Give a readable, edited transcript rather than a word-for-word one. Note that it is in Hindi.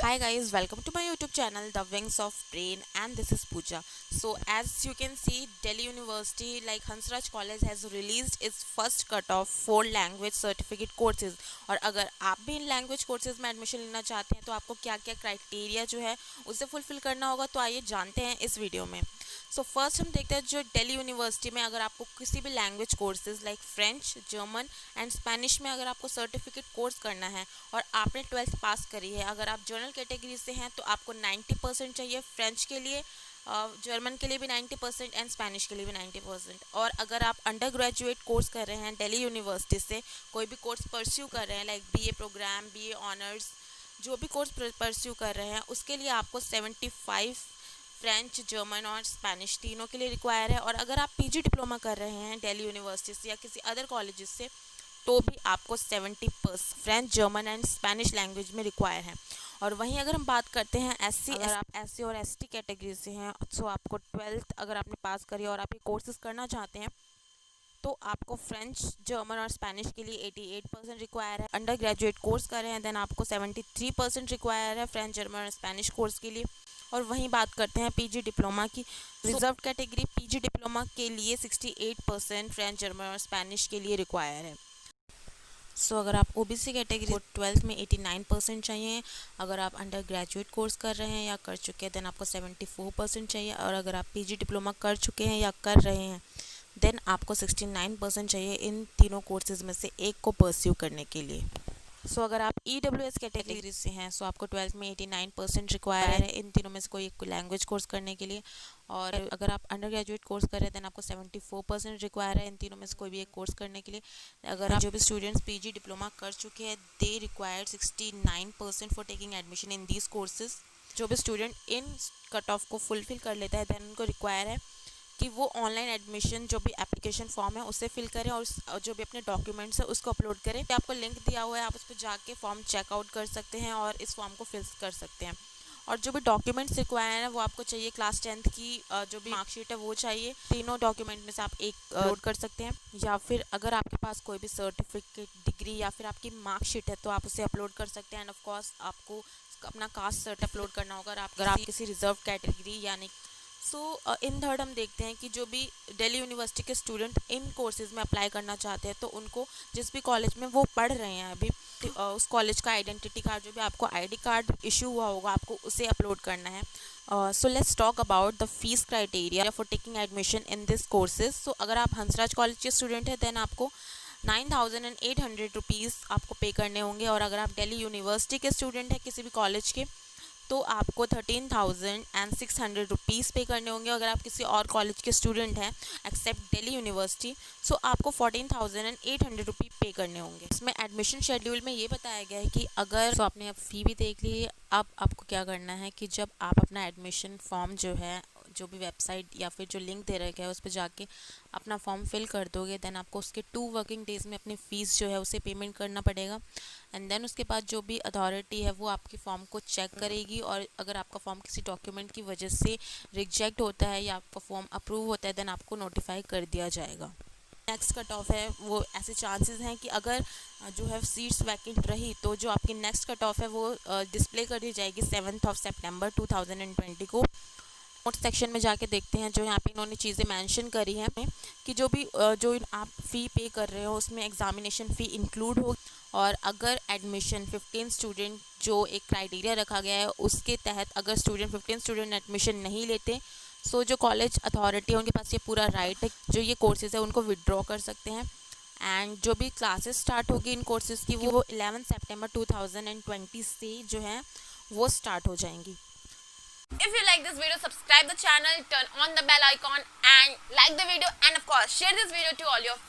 Hi guys, welcome to my YouTube channel The Wings of Brain, and this is Pooja. So as you can see, Delhi University like Hansraj College has released its first cut of 4 language certificate courses। और अगर आप भी इन लैंग्वेज कोर्सेज में एडमिशन लेना चाहते हैं तो आपको क्या क्या क्राइटेरिया जो है उसे फुलफिल करना होगा, तो आइए जानते हैं इस वीडियो में। सो फर्स्ट हम देखते हैं जो दिल्ली यूनिवर्सिटी में अगर आपको किसी भी language courses like French, German and Spanish में अगर आपको सर्टिफिकेट कोर्स करना है और आपने 12th पास करी है, अगर आप जनरल कैटेगरी से हैं तो आपको 90% चाहिए फ्रेंच के लिए, जर्मन के लिए भी 90% एंड स्पेनिश के लिए भी 90%। और अगर आप अंडर ग्रेजुएट कोर्स कर रहे हैं दिल्ली यूनिवर्सिटी से, कोई भी कोर्स परस्यू कर रहे हैं like BA programme, BA honours, जो भी कोर्स परस्यू कर रहे हैं उसके लिए आपको 75 फ्रेंच, जर्मन और स्पेनिश तीनों के लिए रिक्वायर है। और अगर आप पीजी डिप्लोमा कर रहे हैं दिल्ली यूनिवर्सिटी से या किसी अदर कॉलेजेस से तो भी आपको 70% French, German and Spanish language में रिक्वायर है। और वहीं अगर हम बात करते हैं एससी, अगर आप एससी और एसटी कैटेगरी से हैं तो आपको 12th अगर आपने पास करी और आप ये कोर्सेज करना चाहते हैं तो आपको फ्रेंच, जर्मन और स्पेनिश के लिए 88% रिक्वायर है। अंडर ग्रेजुएट कोर्स कर रहे हैं देन आपको 73% रिक्वायर है फ्रेंच, जर्मन और स्पेनिश कोर्स के लिए। और वहीं बात करते हैं पीजी डिप्लोमा की, रिजर्व कैटेगरी पीजी डिप्लोमा के लिए 68% फ्रेंच, जर्मन और स्पेनिश के लिए रिक्वायर है। अगर आप ओबीसी कैटेगरी को 12th में 89% चाहिए, अगर आप अंडर ग्रेजुएट कोर्स कर रहे हैं या कर चुके हैं देन आपको 74% चाहिए, और अगर आप पीजी डिप्लोमा कर चुके हैं या कर रहे हैं देन आपको 69% चाहिए इन तीनों कोर्सेज में से एक को परस्यू करने के लिए। अगर आप EWS कैटेगरी से हैं आपको 12th में 89% रिक्वायर है इन तीनों में से कोई एक लैंग्वेज कोर्स करने के लिए। और अगर आप अंडर ग्रेजुएट कोर्स कर रहे हैं देन आपको 74% रिक्वायर है इन तीनों में से कोई भी एक कोर्स करने के लिए। अगर आप जो भी स्टूडेंट्स पीजी डिप्लोमा कर चुके हैं they required 69% for taking admission in these courses. जो भी स्टूडेंट इन कट ऑफ को फुलफिल कर लेता है देन उनको रिक्वायर है कि वो ऑनलाइन एडमिशन जो भी एप्लीकेशन फॉर्म है उसे फिल करें और जो भी अपने डॉक्यूमेंट्स है उसको अपलोड करें। आपको लिंक दिया हुआ है, आप उस पर जाके फॉर्म चेकआउट कर सकते हैं और इस फॉर्म को फिल कर सकते हैं। और जो भी डॉक्यूमेंट्स रिक्वायर है वो आपको चाहिए क्लास 10th की जो भी मार्कशीट है वो चाहिए। तीनों डॉक्यूमेंट में से आप एक अपलोड कर सकते हैं, या फिर अगर आपके पास कोई भी सर्टिफिकेट, डिग्री या फिर आपकी मार्कशीट है तो आप उसे अपलोड कर सकते हैं। एंड ऑफ कोर्स आपको अपना कास्ट सर्ट अपलोड करना होगा अगर आप किसी रिजर्व कैटेगरी यानी। इन थर्ड हम देखते हैं कि जो भी दिल्ली यूनिवर्सिटी के स्टूडेंट इन कोर्सेज में अप्लाई करना चाहते हैं तो उनको जिस भी कॉलेज में वो पढ़ रहे हैं अभी उस कॉलेज का आइडेंटिटी कार्ड, जो भी आपको आईडी कार्ड इशू हुआ होगा आपको उसे अपलोड करना है। So let's talk about the fees criteria for taking admission in this courses. अगर आप हंसराज कॉलेज के स्टूडेंट हैं देन आपको 9,800 रुपीज़ आपको पे करने होंगे। और अगर आप दिल्ली यूनिवर्सिटी के स्टूडेंट हैं किसी भी कॉलेज के तो आपको 13,600 रुपीज़ पे करने होंगे। अगर आप किसी और कॉलेज के स्टूडेंट हैं एक्सेप्ट दिल्ली यूनिवर्सिटी आपको 14,800 रुपये पे करने होंगे। इसमें एडमिशन शेड्यूल में ये बताया गया है कि अगर आपने अब फ़ी भी देख ली, अब आपको क्या करना है कि जब आप अपना एडमिशन फॉर्म जो है जो भी वेबसाइट या फिर जो लिंक दे रखा है उस पर जाके अपना फॉर्म फिल कर दोगे देन आपको उसके 2 वर्किंग डेज़ में अपनी फ़ीस जो है उसे पेमेंट करना पड़ेगा। एंड देन उसके बाद जो भी अथॉरिटी है वो आपके फॉर्म को चेक करेगी, और अगर आपका फॉर्म किसी डॉक्यूमेंट की वजह से रिजेक्ट होता है या आपका फॉर्म अप्रूव होता है देन आपको नोटिफाई कर दिया जाएगा। नेक्स्ट कट ऑफ है वो ऐसे चांसेस हैं कि अगर जो है सीट्स वैकेंट रही तो जो आपकी नेक्स्ट कट ऑफ है वो डिस्प्ले कर दी जाएगी 7 सितंबर 2020 को। नोट सेक्शन में जाके देखते हैं जो यहाँ पे इन्होंने चीज़ें मेंशन करी हैं कि जो भी जो आप फ़ी पे कर रहे हो उसमें एग्जामिनेशन फ़ी इंक्लूड हो। और अगर एडमिशन 15 स्टूडेंट जो एक क्राइटेरिया रखा गया है उसके तहत अगर 15 स्टूडेंट एडमिशन नहीं लेते जो कॉलेज अथॉरिटी है उनके पास ये पूरा राइट है, जो ये कोर्सेज़ है उनको विड्रॉ कर सकते हैं। एंड जो भी क्लासेस स्टार्ट होगी इन कोर्सेज़ की वो 11 सितंबर 2020 से जो है वो स्टार्ट हो जाएंगी। If you like this video, subscribe the channel, turn on the bell icon and like the video, and of course share this video to all your friends.